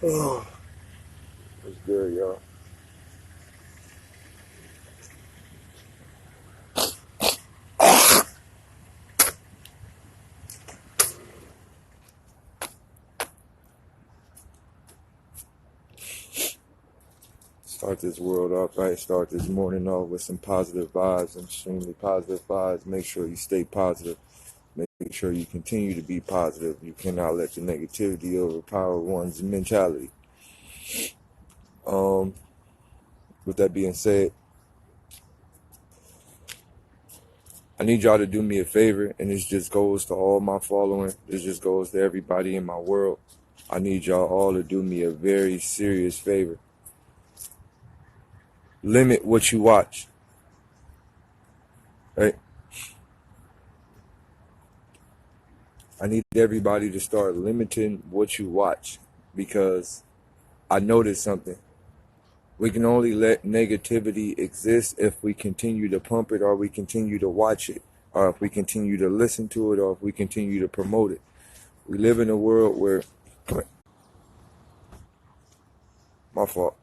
Oh, it's good, y'all. Start this world off right. Start this morning off with some positive vibes, extremely positive vibes. Make sure you stay positive. Make sure you continue to be positive. You cannot let the negativity overpower one's mentality. With that being said, I need y'all to do me a favor, and this just goes to all my following. This just goes to everybody in my world. I need y'all all to do me a very serious favor. Limit what you watch. Right? I need everybody to start limiting what you watch, because I noticed something. We can only let negativity exist if we continue to pump it, or we continue to watch it, or if we continue to listen to it, or if we continue to promote it. We live in a world where, my fault.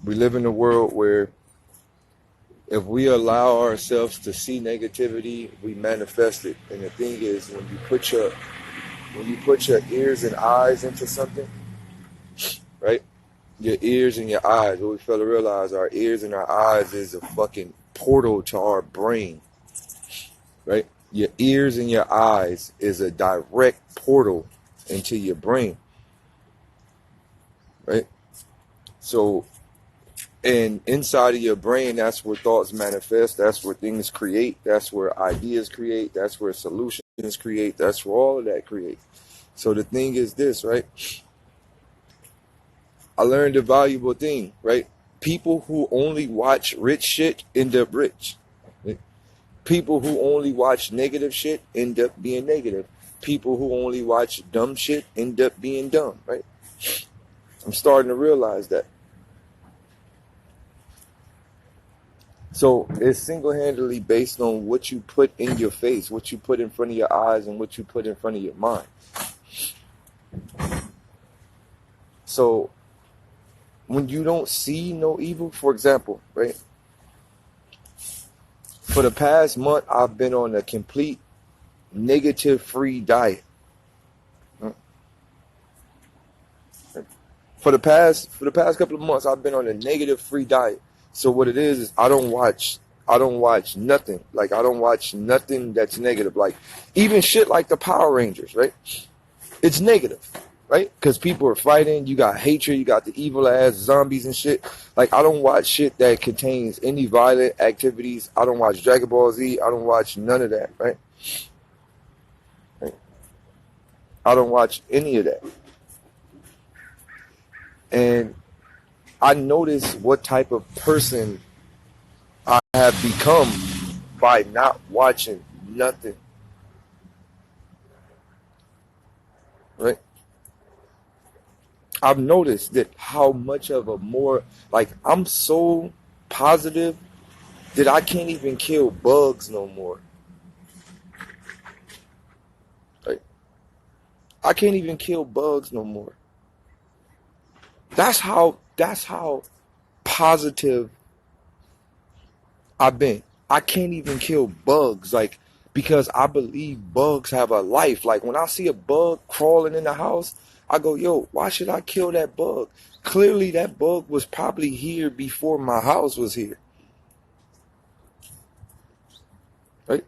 We live in a world where if we allow ourselves to see negativity, we manifest it. And the thing is, when you put your ears and eyes into something, right? Your ears and your eyes. What we fail to realize, our ears and our eyes is a fucking portal to our brain, right? Your ears and your eyes is a direct portal into your brain, right? So, and inside of your brain, that's where thoughts manifest. That's where things create. That's where ideas create. That's where solutions create. That's where all of that creates. So the thing is this, right? I learned a valuable thing, right? People who only watch rich shit end up rich. People who only watch negative shit end up being negative. People who only watch dumb shit end up being dumb, right? I'm starting to realize that. So it's single-handedly based on what you put in your face, what you put in front of your eyes, and what you put in front of your mind. So when you don't see no evil, for example, right? For the past month, I've been on a complete negative-free diet. For the past couple of months, I've been on a negative-free diet. So what it is I don't watch nothing. Like, I don't watch nothing that's negative. Like, even shit like the Power Rangers, right? It's negative, right? Because people are fighting. You got hatred. You got the evil ass zombies and shit. Like, I don't watch shit that contains any violent activities. I don't watch Dragonball Z. I don't watch none of that, right? I don't watch any of that. And I notice what type of person I have become by not watching nothing, right? I've noticed that how much of a more, like, I'm so positive that I can't even kill bugs no more. Right? I can't even kill bugs no more. That's how positive I've been. I can't even kill bugs, like, because I believe bugs have a life. Like, when I see a bug crawling in the house, I go, yo, why should I kill that bug? Clearly that bug was probably here before my house was here. Right?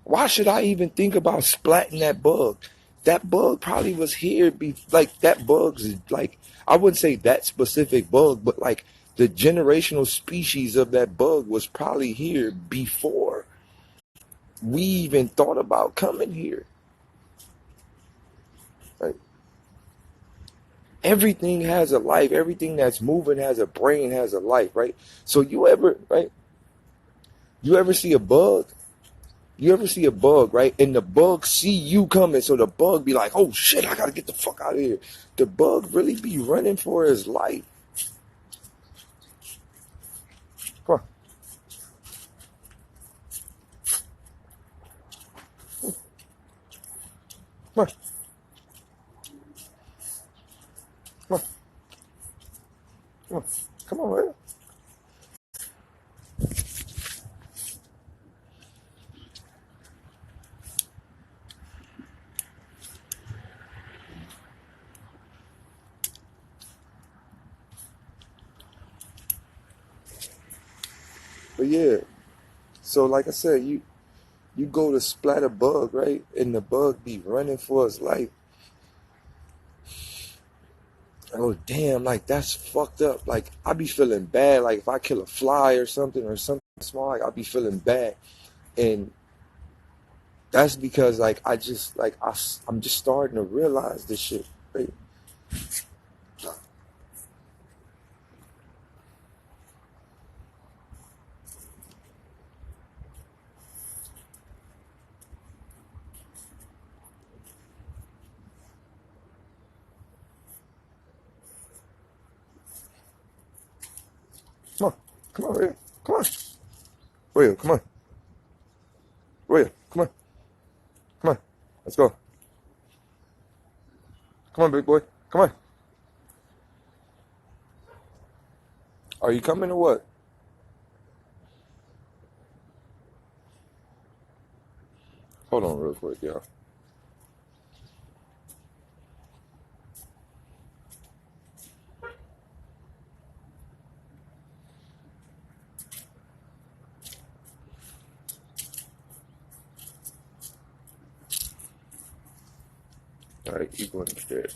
Why should I even think about splatting that bug? That bug probably was here like, that bug's like, I wouldn't say that specific bug, but like the generational species of that bug was probably here before we even thought about coming here. Right? Everything has a life. Everything that's moving has a brain, has a life, right? So you ever see a bug? You ever see a bug, right? And the bug see you coming, so the bug be like, oh shit, I gotta get the fuck out of here. The bug really be running for his life. Huh. Come on. Come on. Come on. Come on, man. But yeah, so like I said, you go to splat a bug, right? And the bug be running for its life. Oh damn, like that's fucked up. Like I be feeling bad. Like if I kill a fly or something small, like I be feeling bad. And that's because like I'm just starting to realize this shit. Right? Come on, come on, Royal. Come on, Royal. Come on, Royal. Come on, come on. Let's go. Come on, big boy. Come on. Are you coming or what? Hold on real quick, y'all. All right, keep going instead.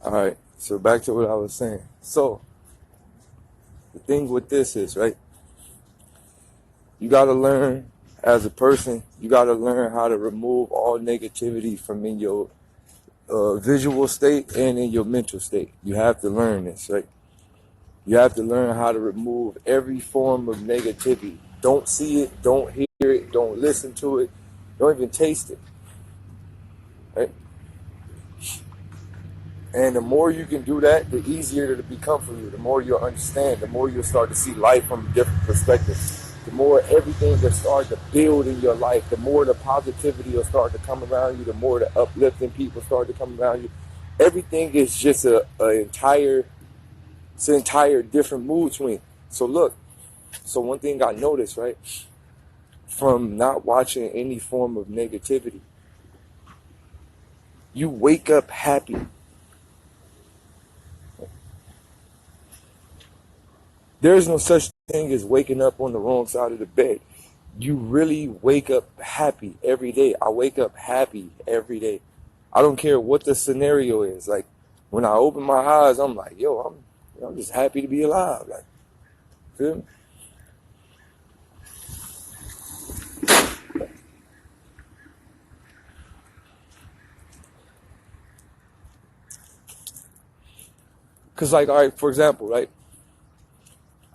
All right, so back to what I was saying. So the thing with this is, right, you got to learn as a person, you got to learn how to remove all negativity from in your visual state and in your mental state. You have to learn this, right? You have to learn how to remove every form of negativity. Don't see it, don't hear it, don't listen to it, don't even taste it, right? And the more you can do that, the easier it'll become for you. The more you'll understand, the more you'll start to see life from a different perspective. The more everything will start to build in your life, the more the positivity will start to come around you, the more the uplifting people start to come around you. Everything is just an entire different mood swing. So look, so one thing I noticed, right, from not watching any form of negativity, you wake up happy. There's no such thing as waking up on the wrong side of the bed. You really wake up happy every day. I wake up happy every day. I don't care what the scenario is. Like when I open my eyes, I'm like, yo, I'm just happy to be alive. Like, feel me? Cause like, all right, for example, right?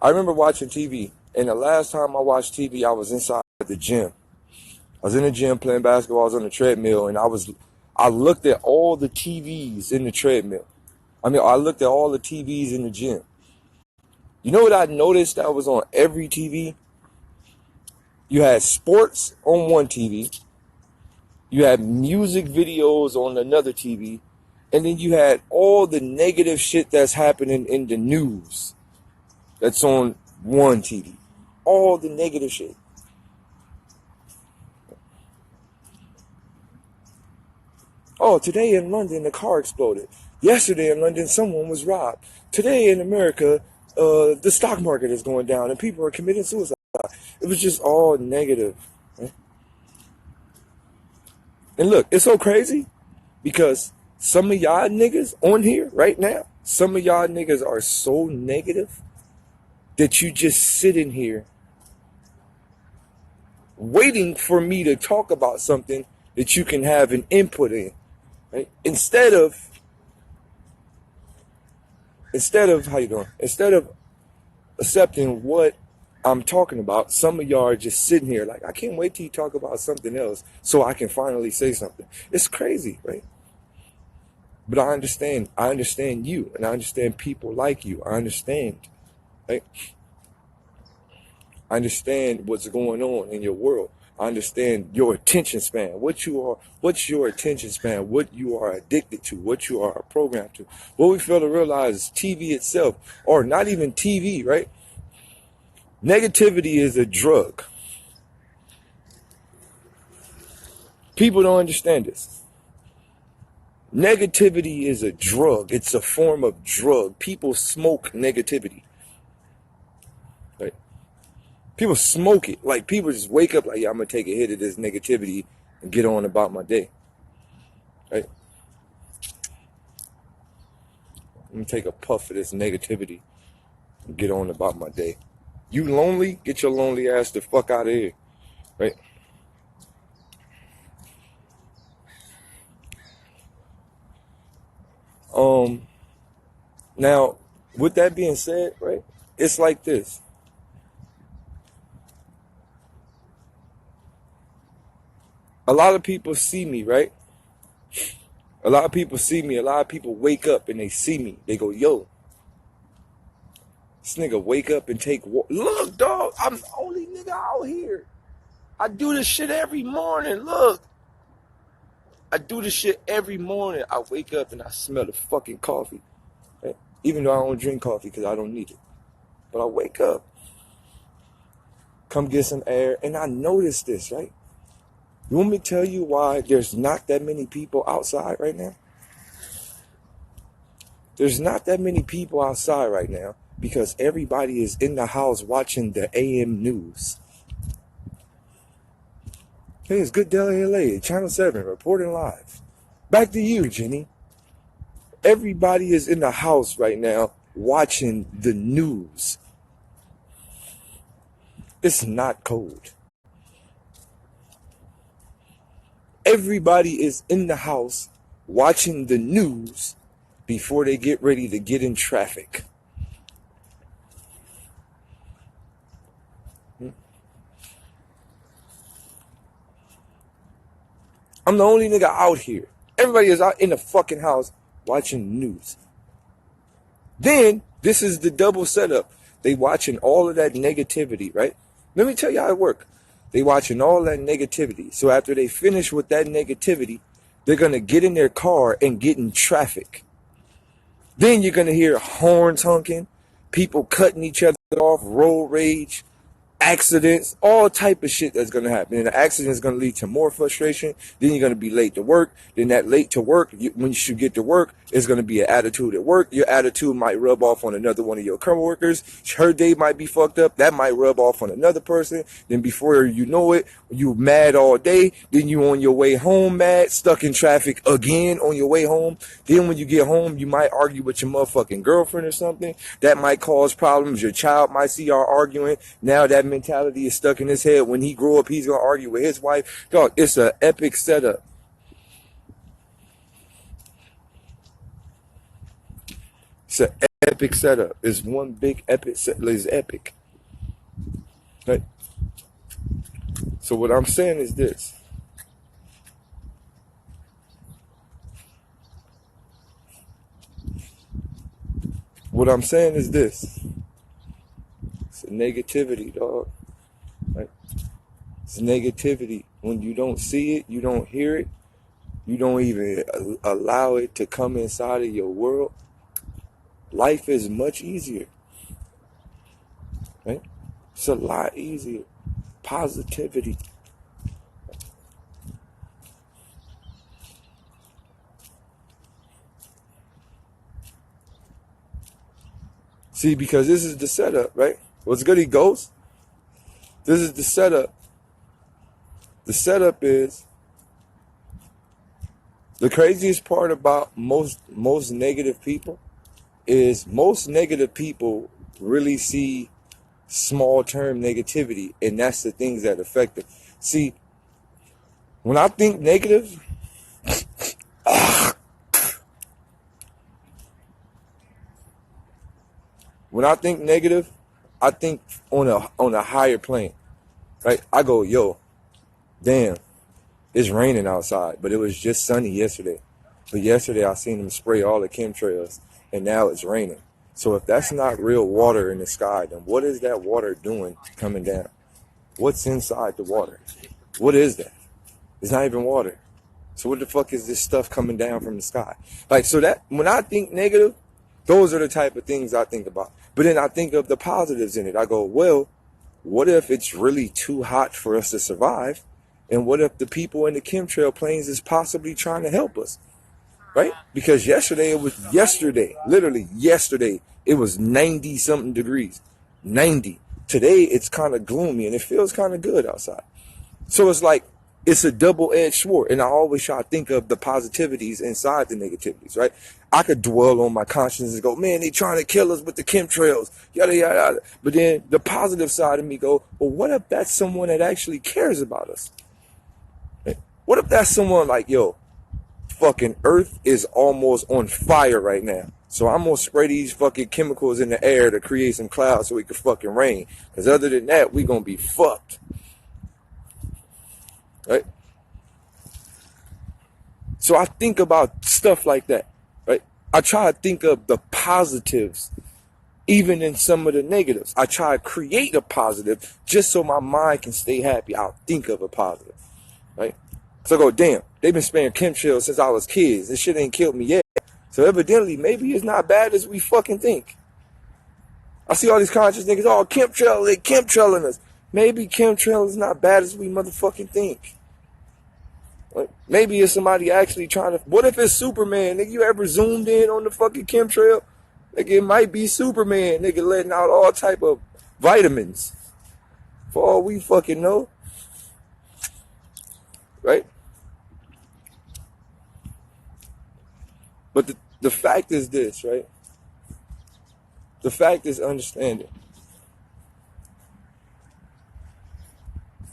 I remember watching TV, and the last time I watched TV, I was inside the gym. I was in the gym playing basketball. I was on the treadmill, and I was I looked at all the TVs in the treadmill. I looked at all the TVs in the gym. You know what I noticed that was on every TV? You had sports on one TV. You had music videos on another TV. And then you had all the negative shit that's happening in the news that's on one TV. All the negative shit. Oh, today in London, the car exploded. Yesterday in London, someone was robbed. Today in America, the stock market is going down and people are committing suicide. It was just all negative. Right? And look, it's so crazy because some of y'all niggas on here right now, some of y'all niggas are so negative that you just sit in here waiting for me to talk about something that you can have an input in. Right? Instead of how you doing? Instead of accepting what I'm talking about, some of y'all are just sitting here like, I can't wait till you talk about something else so I can finally say something. It's crazy, right? But I understand you, and I understand people like you. I understand, right? I understand what's going on in your world. I understand your attention span, what's your attention span, what you are addicted to, what you are programmed to. What we fail to realize is TV itself, or not even TV, right? Negativity is a drug. People don't understand this. Negativity is a drug. It's a form of drug. People smoke negativity. Right? People smoke it. Like, people just wake up like, yeah, I'm going to take a hit of this negativity and get on about my day. Right? I'm going to take a puff of this negativity and get on about my day. You lonely? Get your lonely ass the fuck out of here. Right? Now, with that being said, right? It's like this. A lot of people see me, right? A lot of people see me. A lot of people wake up and they see me. They go, yo, this nigga wake up and take walk. Look, dog, I'm the only nigga out here. I do this shit every morning. Look. I do this shit every morning. I wake up and I smell the fucking coffee. Right? Even though I don't drink coffee because I don't need it. But I wake up, come get some air, and I notice this, right? You want me to tell you why there's not that many people outside right now? There's not that many people outside right now because everybody is in the house watching the AM news. Hey, it's Good Day LA, Channel 7, reporting live. Back to you, Jenny. Everybody is in the house right now watching the news. It's not cold. Everybody is in the house watching the news before they get ready to get in traffic. I'm the only nigga out here. Everybody is out in the fucking house watching news. Then, this is the double setup. They watching all of that negativity, right? Let me tell you how it works. They watching all that negativity. So after they finish with that negativity, they're going to get in their car and get in traffic. Then you're going to hear horns honking, people cutting each other off, road rage, accidents, all type of shit that's going to happen. And the accident is going to lead to more frustration. Then you're going to be late to work. Then that late to work, when you should get to work, is going to be an attitude at work. Your attitude might rub off on another one of your coworkers. Her day might be fucked up. That might rub off on another person. Then before you know it, you mad all day. Then you on your way home mad, stuck in traffic again on your way home. Then when you get home, you might argue with your motherfucking girlfriend or something. That might cause problems. Your child might see y'all arguing. Now that mentality is stuck in his head. When he grow up, he's gonna argue with his wife. Dog, it's an epic setup. It's an epic setup. It's one big epic setup. It's epic. Right? So what I'm saying is this. what I'm saying is this. It's a negativity, dog. Right? It's negativity. When you don't see it, you don't hear it, you don't even allow it to come inside of your world, life is much easier. Right? It's a lot easier. Positivity. See, because this is the setup, right? What's good, Ghost? This is the setup. The setup is the craziest part about most negative people is most negative people really see small term negativity, and that's the things that affect them. See, when I think negative, when I think negative, I think on a higher plane, right? I go, yo, damn, it's raining outside, but it was just sunny yesterday. But yesterday I seen them spray all the chemtrails, and now it's raining. So if that's not real water in the sky, then what is that water doing coming down? What's inside the water? What is that? It's not even water. So what the fuck is this stuff coming down from the sky? Like, so that when I think negative, those are the type of things I think about. But then I think of the positives in it. I go, well, what if it's really too hot for us to survive? And what if the people in the chemtrail planes is possibly trying to help us? Right? Because literally yesterday, it was 90 something degrees. 90. Today, it's kind of gloomy and it feels kind of good outside. So it's like, it's a double-edged sword. And I always try to think of the positivities inside the negativities, right? I could dwell on my conscience and go, man, they trying to kill us with the chemtrails, yada, yada, yada. But then the positive side of me go, well, what if that's someone that actually cares about us? What if that's someone like, yo, fucking Earth is almost on fire right now. So I'm going to spray these fucking chemicals in the air to create some clouds so it can fucking rain. Because other than that, we going to be fucked. Right? So I think about stuff like that. Right? I try to think of the positives, even in some of the negatives. I try to create a positive just so my mind can stay happy. I'll think of a positive. Right? So I go, damn, they've been spraying chemtrails since I was kids. This shit ain't killed me yet. So evidently, maybe it's not bad as we fucking think. I see all these conscious niggas, oh, chemtrail, they chemtrailing us. Maybe chemtrail is not bad as we motherfucking think. Like, maybe it's somebody actually trying to, what if it's Superman? Nigga, you ever zoomed in on the fucking chemtrail? Nigga, it might be Superman, nigga, letting out all type of vitamins. For all we fucking know. Right? But the fact is this, right? The fact is understanding.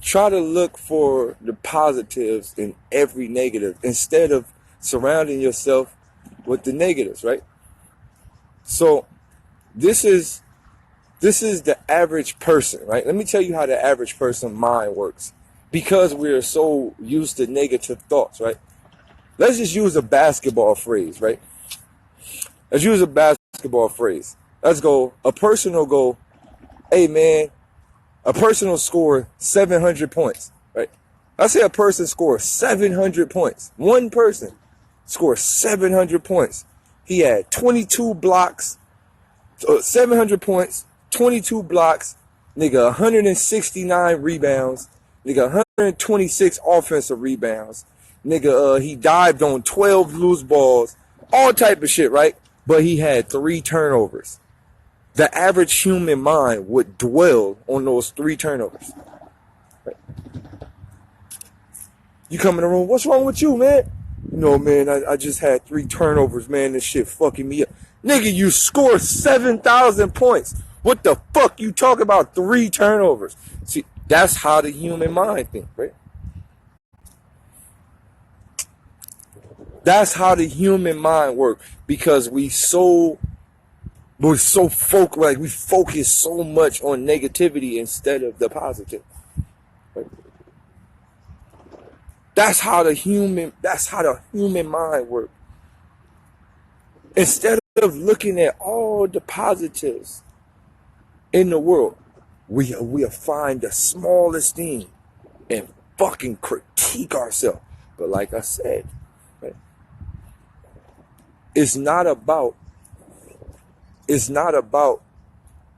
Try to look for the positives in every negative instead of surrounding yourself with the negatives, right? So this is the average person, right? Let me tell you how the average person mind works. Because we're so used to negative thoughts, right? Let's just use a basketball phrase, right? Let's use a basketball phrase. Let's go, a person will go, hey man, a person will score 700 points, right? Let's say a person scores 700 points. One person scores 700 points. He had 22 blocks, 700 points, 22 blocks, nigga, 169 rebounds, nigga, 126 offensive rebounds. Nigga, he dived on 12 loose balls. All type of shit, right? But he had 3 turnovers. The average human mind would dwell on those 3 turnovers. Right? You come in the room, what's wrong with you, man? You know, man, I just had 3 turnovers, man. This shit fucking me up. Nigga, you scored 7,000 points. What the fuck you talk about 3 turnovers? See, that's how the human mind thinks, right? That's how the human mind works, because we're so focused, like we focus so much on negativity instead of the positive. Right? That's how the human mind works. Instead of looking at all the positives in the world, we'll find the smallest thing and fucking critique ourselves. But like I said, right, it's not about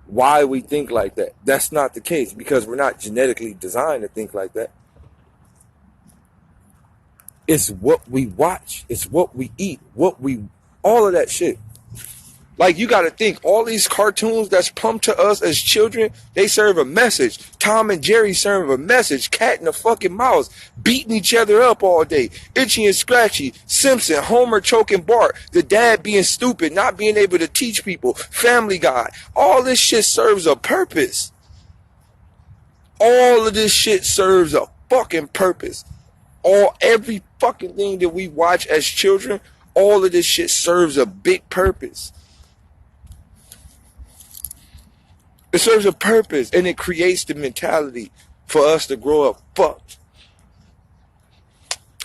why we think like that. That's not the case, because we're not genetically designed to think like that. It's what we watch. It's what we eat. All of that shit. Like, you got to think, all these cartoons that's pumped to us as children, they serve a message. Tom and Jerry serve a message. Cat and the fucking mouse beating each other up all day. Itchy and Scratchy. Simpson. Homer choking Bart. The dad being stupid, not being able to teach people. Family Guy. All this shit serves a purpose. All of this shit serves a fucking purpose. Every fucking thing that we watch as children, all of this shit serves a big purpose. It serves a purpose, and it creates the mentality for us to grow up fucked.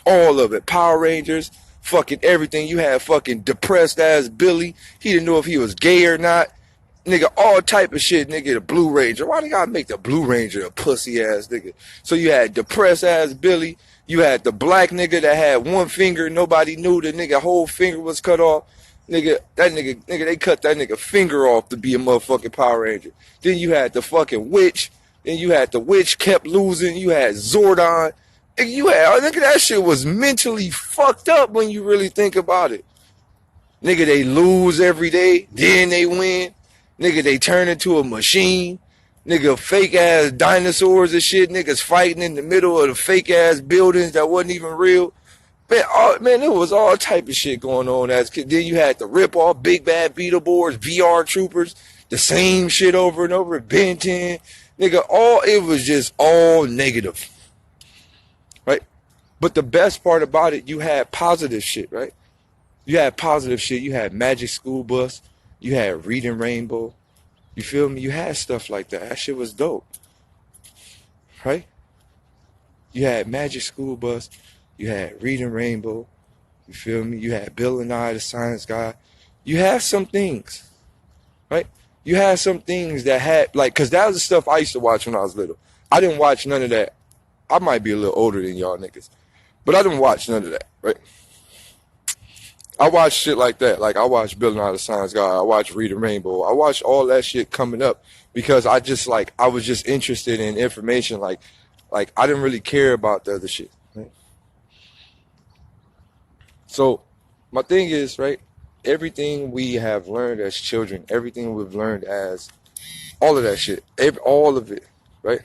All of it. Power Rangers, fucking everything. You had fucking depressed ass Billy. He didn't know if he was gay or not. Nigga, all type of shit, nigga, the Blue Ranger. Why they gotta make the Blue Ranger a pussy ass nigga? So you had depressed ass Billy. You had the black nigga that had one finger. Nobody knew the nigga whole finger was cut off. Nigga, they cut that nigga finger off to be a motherfucking Power Ranger. Then you had the fucking witch. Then you had the witch kept losing. You had Zordon. Nigga, that shit was mentally fucked up when you really think about it. Nigga, they lose every day. Then they win. Nigga, they turn into a machine. Nigga, fake ass dinosaurs and shit. Niggas fighting in the middle of the fake ass buildings that wasn't even real. Man, there was all type of shit going on as kid. Then you had the rip off Big Bad Beetleborgs, VR Troopers, the same shit over and over. Ben 10, nigga, it was just all negative, right? But the best part about it, you had positive shit, right? You had positive shit. You had Magic School Bus. You had Reading Rainbow. You feel me? You had stuff like that. That shit was dope, right? You had Magic School Bus. You had Reading Rainbow. You feel me? You had Bill and I, the Science Guy. You have some things, right? You had some things that had, like, because that was the stuff I used to watch when I was little. I didn't watch none of that. I might be a little older than y'all niggas, but I didn't watch none of that, right? I watched shit like that. Like, I watched Bill and I, the Science Guy. I watched Reading Rainbow. I watched all that shit coming up because I was just interested in information. Like I didn't really care about the other shit. Right? So my thing is, right, everything we have learned as children, everything we've learned as all of that shit, all of it, right?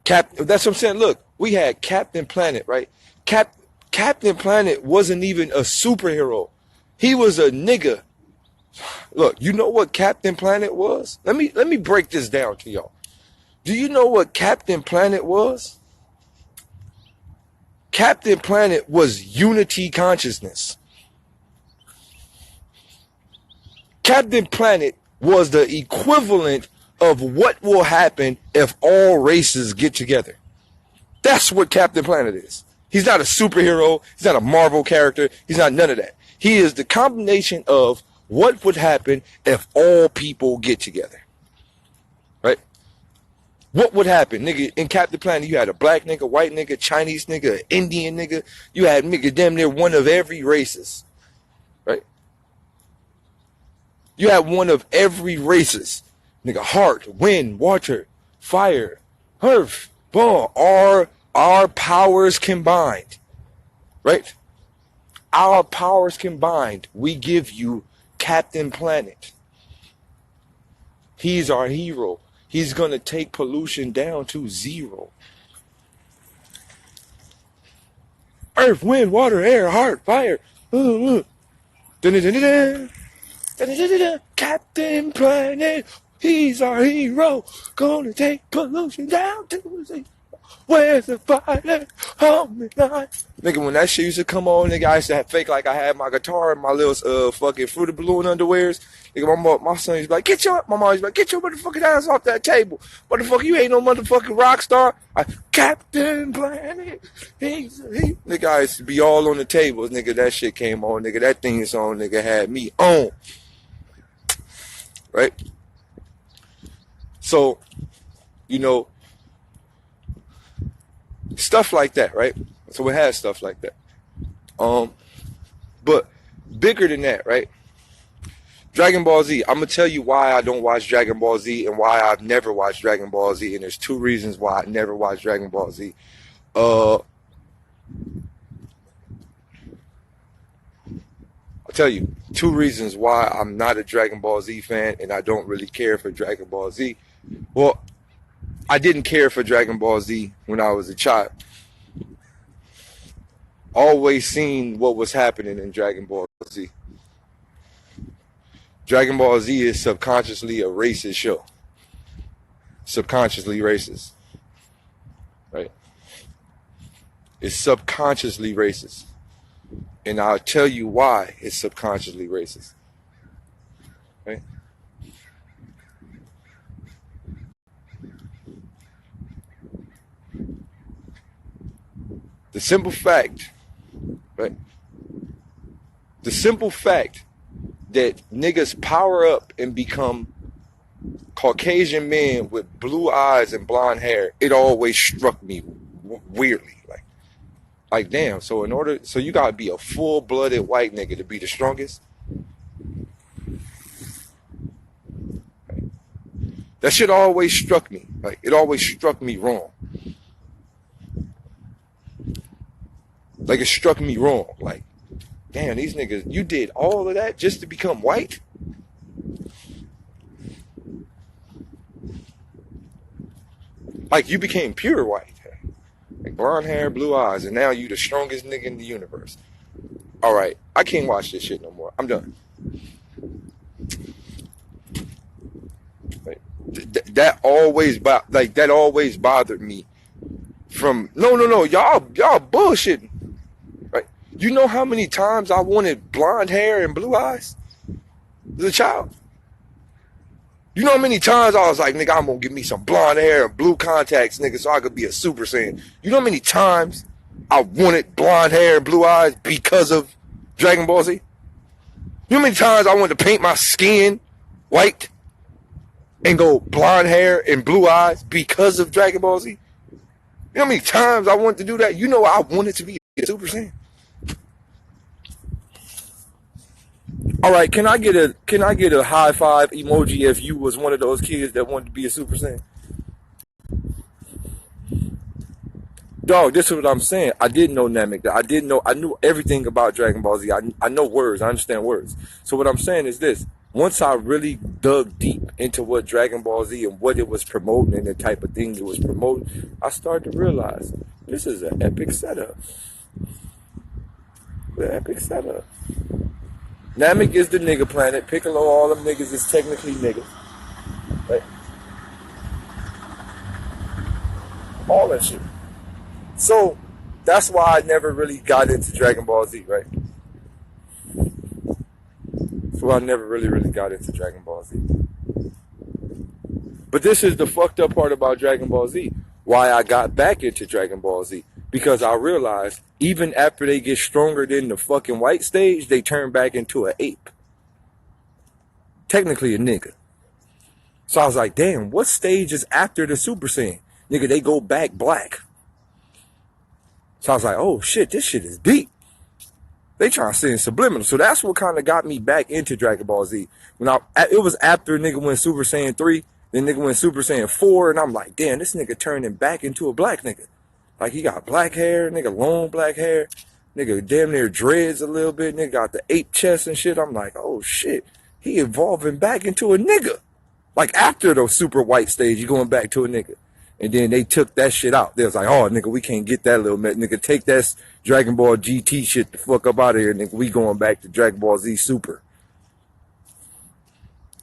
That's what I'm saying. Look, we had Captain Planet, right? Captain Planet wasn't even a superhero. He was a nigga. Look, you know what Captain Planet was? Let me break this down to y'all. Do you know what Captain Planet was? Captain Planet was unity consciousness. Captain Planet was the equivalent of what will happen if all races get together. That's what Captain Planet is. He's not a superhero. He's not a Marvel character. He's not none of that. He is the combination of what would happen if all people get together. Right? What would happen? Nigga, in Captain Planet, you had a black nigga, white nigga, Chinese nigga, Indian nigga. You had nigga damn near one of every races. Right? You had one of every races. Nigga, heart, wind, water, fire, earth, ball, our powers combined. Right? Our powers combined, we give you Captain Planet. He's our hero. He's going to take pollution down to zero. Earth, wind, water, air, heart, fire. Captain Planet. He's our hero. Gonna take pollution down to zero. Where's the fire? Hold me tonight. Nigga, when that shit used to come on, nigga, I used to have fake like I had my guitar and my little fucking Fruity Balloon underwears. Nigga, my son used to be like, my mom used to be like, get your motherfucking ass off that table. Motherfucker, you ain't no motherfucking rock star. Captain Planet. Nigga, I used to be all on the tables. Nigga, that shit came on. Nigga, that theme song, nigga, had me on. Right? So, you know, stuff like that, right? So it has stuff like that. But bigger than that, right? Dragon Ball Z. I'm gonna tell you why I don't watch Dragon Ball Z and why I've never watched Dragon Ball Z. And there's two reasons why I never watched Dragon Ball Z. I'll tell you two reasons why I'm not a Dragon Ball Z fan and I don't really care for Dragon Ball Z. Well, I didn't care for Dragon Ball Z when I was a child. Always seen what was happening in Dragon Ball Z. Dragon Ball Z is subconsciously a racist show. Subconsciously racist. Right? It's subconsciously racist. And I'll tell you why it's subconsciously racist. Right? The simple fact, right? The simple fact that niggas power up and become Caucasian men with blue eyes and blonde hair, it always struck me weirdly. Like damn, so you gotta be a full-blooded white nigga to be the strongest? Right? That shit always struck me. Like, it always struck me wrong. Like, it struck me wrong. Like, damn, these niggas, you did all of that just to become white? Like, you became pure white. Like, blonde hair, blue eyes, and now you the strongest nigga in the universe. All right, I can't watch this shit no more. I'm done. Like, that always bothered me. From no, y'all bullshitting. Right? You know how many times I wanted blonde hair and blue eyes as a child? You know how many times I was like, nigga, I'm gonna give me some blonde hair and blue contacts, nigga, so I could be a Super Saiyan. You know how many times I wanted blonde hair and blue eyes because of Dragon Ball Z? You know how many times I wanted to paint my skin white and go blonde hair and blue eyes because of Dragon Ball Z? You know how many times I wanted to do that? You know I wanted to be a Super Saiyan. All right, can I get a high five emoji if you was one of those kids that wanted to be a Super Saiyan? Dog, this is what I'm saying. I didn't know Namek. I knew everything about Dragon Ball Z. I know words. I understand words. So what I'm saying is this. Once I really dug deep into what Dragon Ball Z and what it was promoting and the type of things it was promoting, I started to realize this is an epic setup. The epic setup. Namek is the nigga planet. Piccolo, all them niggas is technically niggas. Right? All that shit. So, that's why I never really got into Dragon Ball Z, right? So I never really got into Dragon Ball Z. But this is the fucked up part about Dragon Ball Z. Why I got back into Dragon Ball Z. Because I realized, even after they get stronger than the fucking white stage, they turn back into an ape. Technically a nigga. So I was like, damn, what stage is after the Super Saiyan? Nigga, they go back black. So I was like, oh shit, this shit is deep. They trying to send subliminal. So that's what kind of got me back into Dragon Ball Z. It was after nigga went Super Saiyan 3, then nigga went Super Saiyan 4, and I'm like, damn, this nigga turning back into a black nigga. Like, he got black hair, nigga, long black hair, nigga, damn near dreads a little bit, nigga got the ape chest and shit. I'm like, oh shit, he evolving back into a nigga. Like, after the super white stage, you going back to a nigga. And then they took that shit out. They was like, oh, nigga, we can't get that little man. Nigga, take that Dragon Ball GT shit the fuck up out of here, nigga. We going back to Dragon Ball Z Super.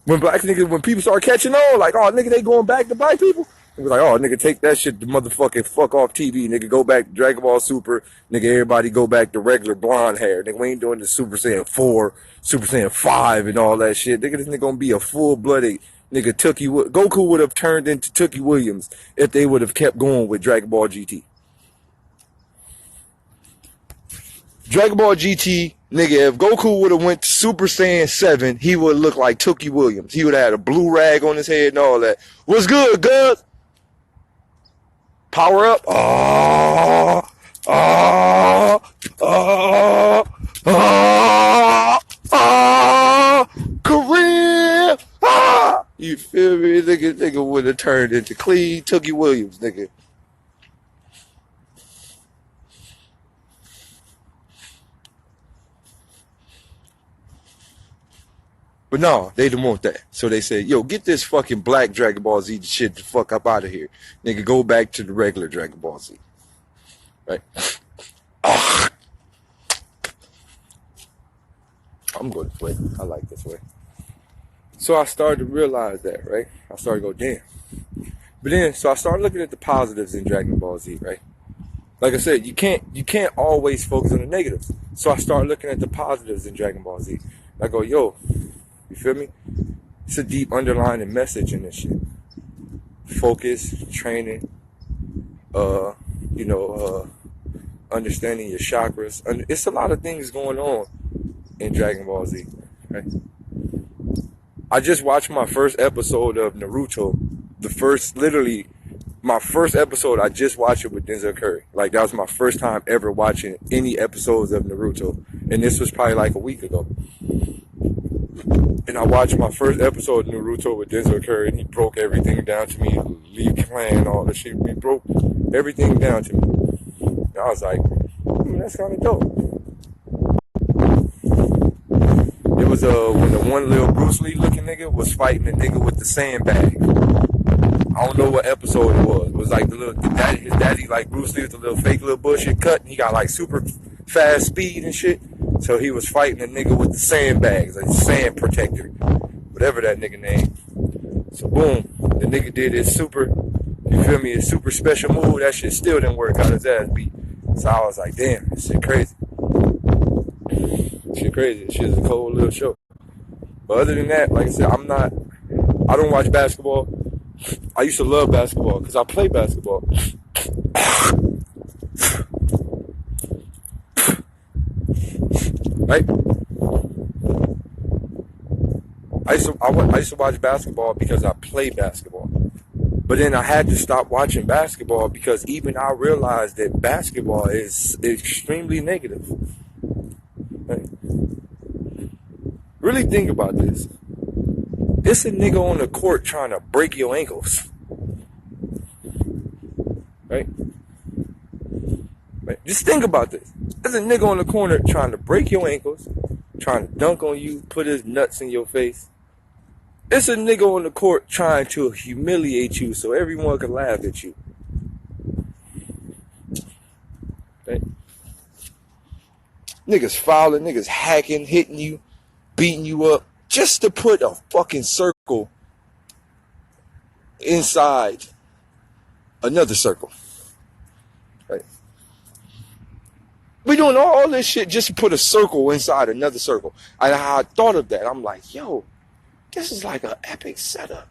When black niggas, when people start catching on, like, oh, nigga, they going back to black people. He was like, oh, nigga, take that shit to motherfucking fuck off TV. Nigga, go back to Dragon Ball Super. Nigga, everybody go back to regular blonde hair. Nigga, we ain't doing the Super Saiyan 4, Super Saiyan 5 and all that shit. Nigga, this nigga gonna be a full-blooded nigga. Goku would have turned into Tookie Williams if they would have kept going with Dragon Ball GT. Dragon Ball GT, nigga, if Goku would have went to Super Saiyan 7, he would look like Tookie Williams. He would have had a blue rag on his head and all that. What's good, Gus? Power up. Career. You feel me? Nigga would have turned into clean Tookie Williams, nigga. But no, they didn't want that. So they said, yo, get this fucking black Dragon Ball Z shit the fuck up out of here. Nigga, go back to the regular Dragon Ball Z. Right? I'm going to play. I like this way. So I started to realize that, right? I started to go, damn. But then, so I started looking at the positives in Dragon Ball Z, right? Like I said, you can't always focus on the negatives. So I started looking at the positives in Dragon Ball Z. I go, yo, you feel me? It's a deep underlying message in this shit. Focus, training, understanding your chakras. It's a lot of things going on in Dragon Ball Z, right? I just watched my first episode of Naruto. My first episode, I just watched it with Denzel Curry. Like, that was my first time ever watching any episodes of Naruto. And this was probably like a week ago. And I watched my first episode of Naruto with Denzel Curry, and he broke everything down to me. Lee Clan, all the shit. He broke everything down to me. And I was like, that's kind of dope. It was when the one little Bruce Lee looking nigga was fighting the nigga with the sandbag. I don't know what episode it was. It was like his daddy, like Bruce Lee with the little fake little bullshit cut, and he got like super fast speed and shit. So he was fighting a nigga with the sandbags, like sand protector, whatever that nigga name. So boom, the nigga did his super, you feel me, his super special move. That shit still didn't work, got his ass beat. So I was like, damn, this shit crazy. Shit crazy. This shit is a cold little show. But other than that, like I said, I don't watch basketball. I used to love basketball because I play basketball. Right? I used to watch basketball because I play basketball. But then I had to stop watching basketball because even I realized that basketball is extremely negative. Right? Really think about this. It's a nigga on the court trying to break your ankles. Right? Right? Just think about this. There's a nigga on the corner trying to break your ankles, trying to dunk on you, put his nuts in your face. It's a nigga on the court trying to humiliate you so everyone can laugh at you. Right? Niggas fouling, niggas hacking, hitting you, beating you up, just to put a fucking circle inside another circle. Right? We doing all this shit just to put a circle inside another circle. And I thought of that. I'm like, yo, this is like an epic setup.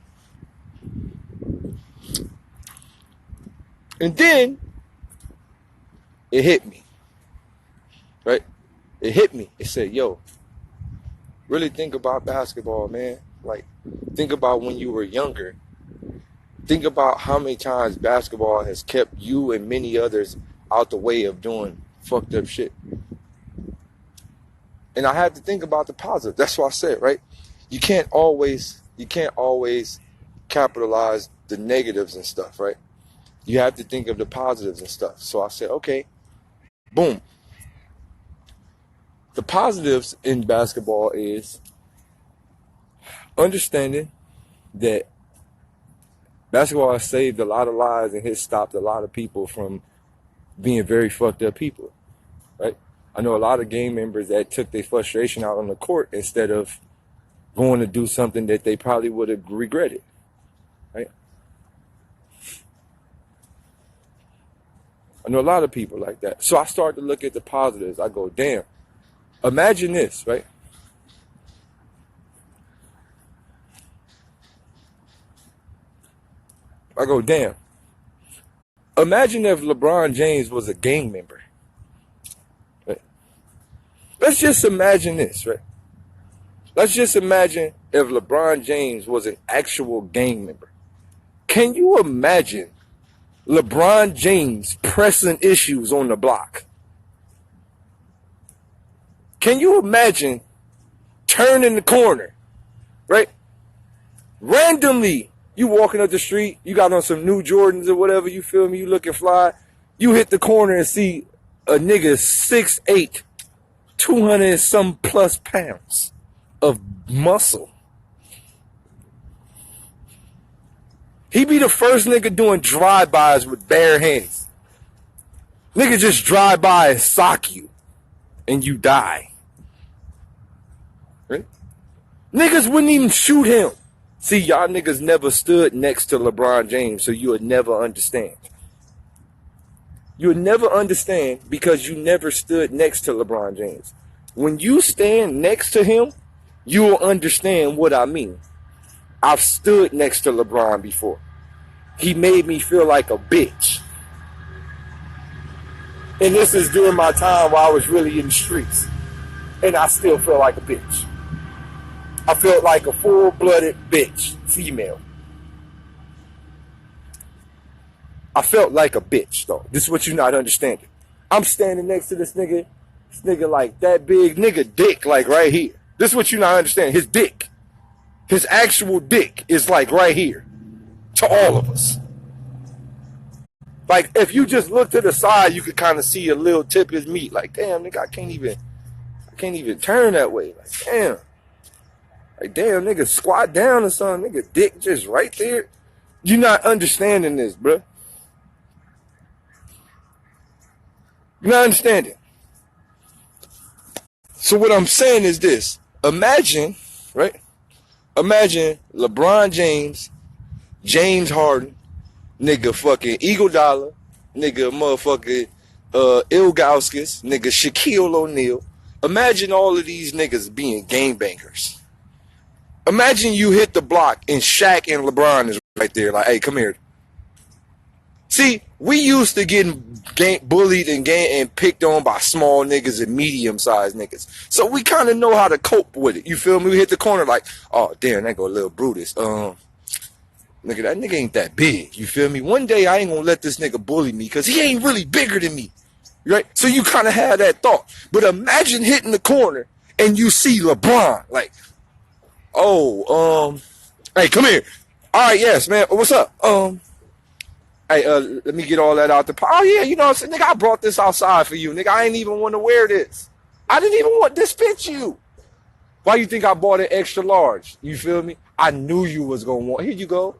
And then it hit me. Right? It hit me. It said, yo, really think about basketball, man. Like, think about when you were younger. Think about how many times basketball has kept you and many others out the way of doing fucked up shit. And I had to think about the positive. That's what I said, right? You can't always capitalize the negatives and stuff, right? You have to think of the positives and stuff. So I said, okay, boom. The positives in basketball is understanding that basketball has saved a lot of lives and has stopped a lot of people from being very fucked up people, right? I know a lot of game members that took their frustration out on the court instead of going to do something that they probably would have regretted, right? I know a lot of people like that. So I start to look at the positives. I go, damn, imagine this, right? I go, damn. Imagine if LeBron James was a gang member. Right? Let's just imagine this, right? Let's just imagine if LeBron James was an actual gang member. Can you imagine LeBron James pressing issues on the block? Can you imagine turning the corner, right? Randomly, you walking up the street, you got on some new Jordans or whatever, you feel me, you looking fly, you hit the corner and see a nigga 6'8", 200 and some plus pounds of muscle. He be the first nigga doing drive-bys with bare hands. Nigga just drive by and sock you, and you die. Right? Niggas wouldn't even shoot him. See, y'all niggas never stood next to LeBron James, so you would never understand. You would never understand because you never stood next to LeBron James. When you stand next to him, you will understand what I mean. I've stood next to LeBron before. He made me feel like a bitch. And this is during my time while I was really in the streets. And I still feel like a bitch. I felt like a full-blooded bitch, female. I felt like a bitch, though. This is what you're not understanding. I'm standing next to this nigga like that big nigga dick, like right here. This is what you're not understanding. His dick. His actual dick is like right here. To all of us. Like, if you just look to the side, you could kind of see a little tip of his meat. Like, damn, nigga, I can't even turn that way. Like, damn. Like, damn, nigga, squat down or something. Nigga, dick just right there. You're not understanding this, bro. You're not understanding. So what I'm saying is this. Imagine, right? Imagine LeBron James, James Harden, nigga fucking Eagle Dollar, nigga motherfucking Ilgauskas, nigga Shaquille O'Neal. Imagine all of these niggas being gangbangers. Imagine you hit the block and Shaq and LeBron is right there like, hey, come here. See, we used to getting bullied and picked on by small niggas and medium-sized niggas. So we kind of know how to cope with it. You feel me? We hit the corner like, oh, damn, that go a little Brutus. Nigga, that nigga ain't that big. You feel me? One day I ain't gonna let this nigga bully me because he ain't really bigger than me. Right? So you kind of have that thought. But imagine hitting the corner and you see LeBron. Like, oh, hey, come here. All right, yes, man. What's up? Hey, let me get all that out the pot. Oh, yeah, you know what I'm saying? Nigga, I brought this outside for you. Nigga, I ain't even want to wear this. I didn't even want this fit you. Why you think I bought it extra large? You feel me? I knew you was going to want. Here you go.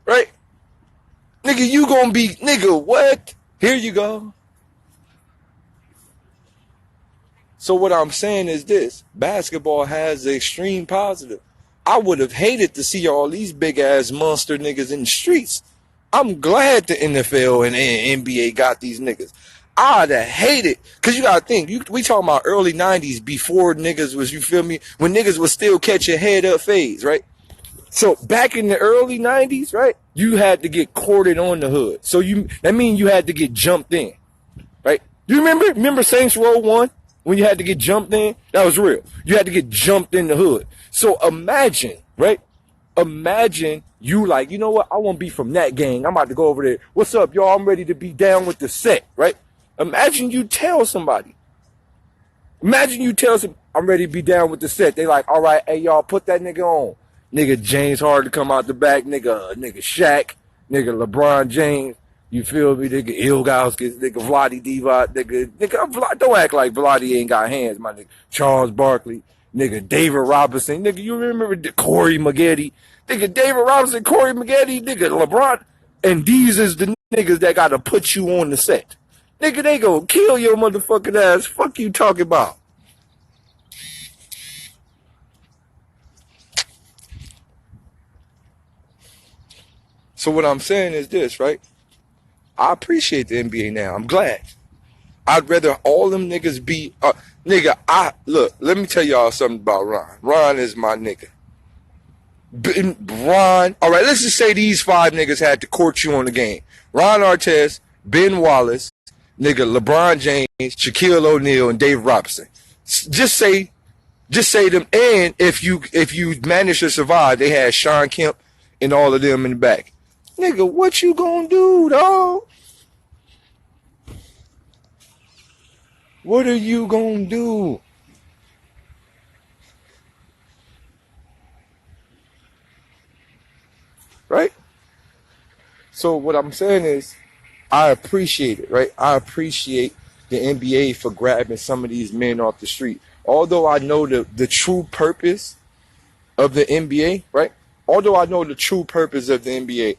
Right? Nigga, you going to be, nigga, what? Here you go. So what I'm saying is this. Basketball has the extreme positive. I would have hated to see all these big-ass monster niggas in the streets. I'm glad the NFL and NBA got these niggas. I'd have hated, because you got to think, we talking about early 90s before niggas was, you feel me, when niggas was still catching head-up fades, right? So back in the early 90s, right, you had to get courted on the hood. So that means you had to get jumped in, right? You remember Saints Row 1? When you had to get jumped in? That was real. You had to get jumped in the hood. So imagine, right? Imagine you like, you know what? I want to be from that gang. I'm about to go over there. What's up, y'all? I'm ready to be down with the set, right? Imagine you tell somebody. Imagine you tell some, I'm ready to be down with the set. They like, all right, hey, y'all, put that nigga on. Nigga James Harden come out the back. Nigga Shaq. Nigga LeBron James. You feel me? Nigga Ilgauskas, nigga Vlade Divac, nigga, don't act like Vlade ain't got hands, my nigga. Charles Barkley, nigga David Robinson, nigga, you remember Corey Maggette, nigga David Robinson, Corey Maggette, nigga LeBron, and these is the niggas that gotta put you on the set. Nigga, they gonna kill your motherfucking ass. Fuck you talking about? So what I'm saying is this, right? I appreciate the NBA now. I'm glad. I'd rather all them niggas be, nigga, look, let me tell y'all something about Ron. Ron is my nigga. Ron, all right, let's just say these 5 niggas had to court you on the game. Ron Artest, Ben Wallace, nigga, LeBron James, Shaquille O'Neal, and Dave Robinson. Just say them. And if you manage to survive, they had Sean Kemp and all of them in the back. Nigga, what you gonna do, dog? What are you gonna do? Right? So what I'm saying is, I appreciate it, right? I appreciate the NBA for grabbing some of these men off the street. Although I know the true purpose of the NBA, right? Although I know the true purpose of the NBA,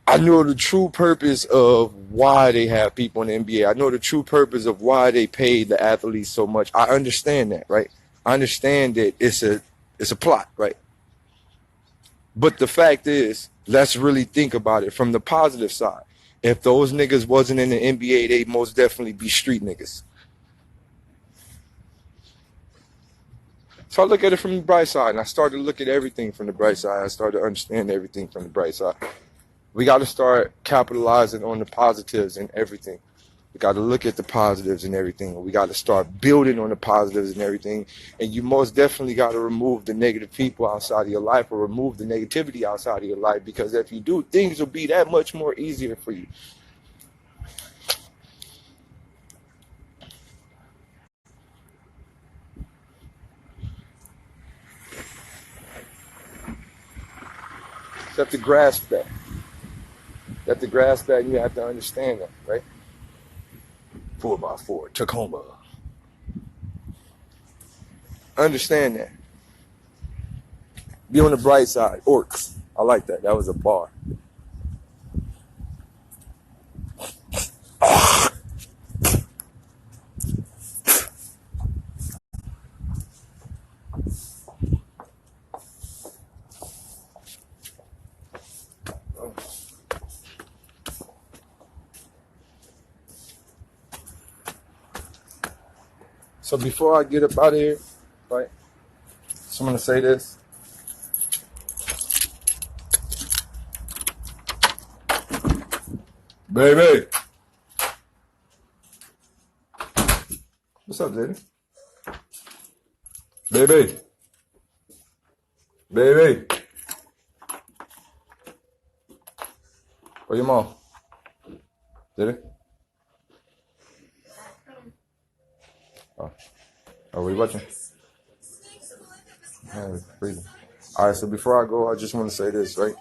I know the true purpose of why they have people in the NBA. I know the true purpose of why they pay the athletes so much. I understand that, right? I understand that it's a plot, right? But the fact is, let's really think about it from the positive side. If those niggas wasn't in the NBA, they'd most definitely be street niggas. So I look at it from the bright side, and I started to look at everything from the bright side. I started to understand everything from the bright side. We got to start capitalizing on the positives and everything. We got to look at the positives and everything. We got to start building on the positives and everything. And you most definitely got to remove the negative people outside of your life, or remove the negativity outside of your life, because if you do, things will be that much more easier for you. You have to grasp that. You have to grasp that, and you have to understand that, right? 4x4, Tacoma. Understand that. Be on the bright side. Orcs. I like that. That was a bar. So before I get up out of here, right? So I'm gonna say this. Baby. What's up, Daddy? Baby. Baby. Where your mom? Did it? Oh, what are you watching? Yeah, freezing. All right, so before I go, I just want to say this, right?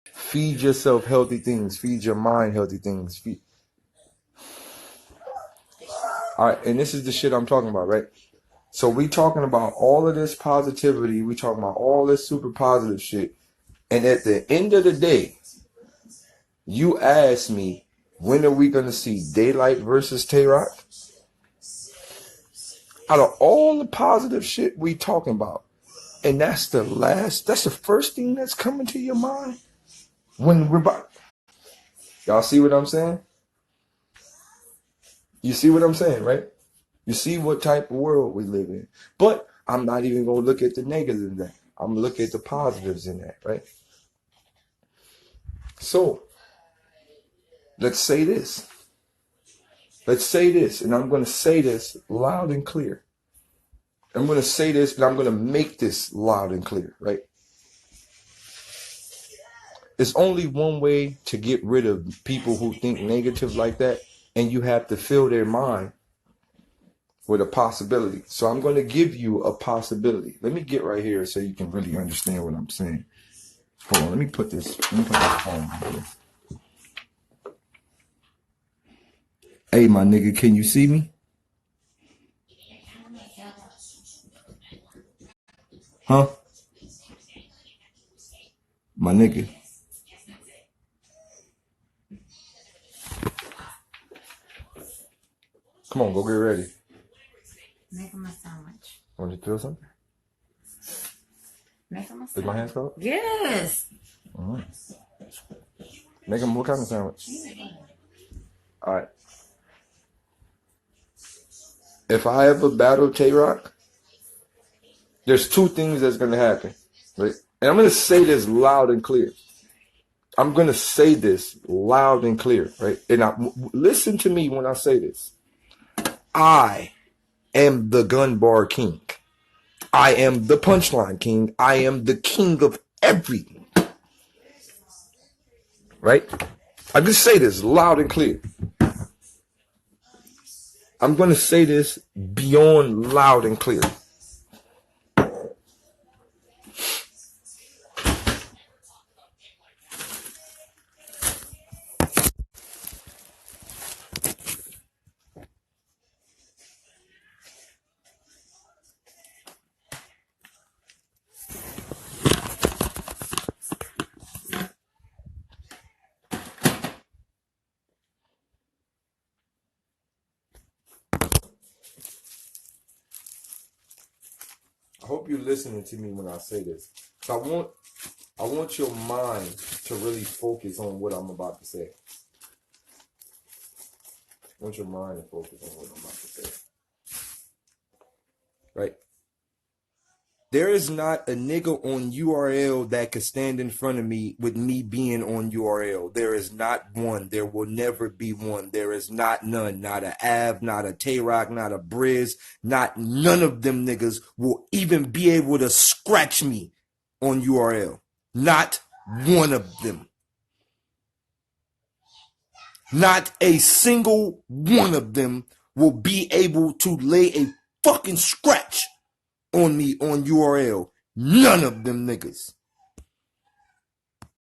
Feed yourself healthy things. Feed your mind healthy things. All right, and this is the shit I'm talking about, right? So we talking about all of this positivity. We talking about all this super positive shit. And at the end of the day, you ask me, when are we going to see Daylyt versus Tay-Rock? Out of all the positive shit we talking about, and that's the first thing that's coming to your mind when we're about. Y'all see what I'm saying? You see what I'm saying, right? You see what type of world we live in. But I'm not even going to look at the negatives in that. I'm going to look at the positives in that, right? So, let's say this. Let's say this, and I'm going to say this loud and clear. I'm going to say this, and I'm going to make this loud and clear, right? There's only one way to get rid of people who think negative like that, and you have to fill their mind with a possibility. So I'm going to give you a possibility. Let me get right here so you can really understand what I'm saying. Hold on, let me put this phone right here. Hey, my nigga, can you see me? Huh? My nigga. Come on, go get ready. Make him a sandwich. Want to do something? Is my hands cold? Yes. Make them what kind of sandwich? All right. If I ever battle Tay-Rock, there's two things that's going to happen. Right? And I'm going to say this loud and clear. I'm going to say this loud and clear. Right? And listen to me when I say this. I am the gun bar king. I am the punchline king. I am the king of everything. Right? I just say this loud and clear. I'm going to say this beyond loud and clear. I hope you're listening to me when I say this. So I want your mind to really focus on what I'm about to say. I want your mind to focus on what I'm about to say. Right? There is not a nigga on URL that could stand in front of me with me being on URL. There is not one. There will never be one. There is not none. Not a Av, not a Tay-Rock, not a Briz. Not none of them niggas will even be able to scratch me on URL. Not one of them. Not a single one of them will be able to lay a fucking scratch on me on URL. None of them niggas.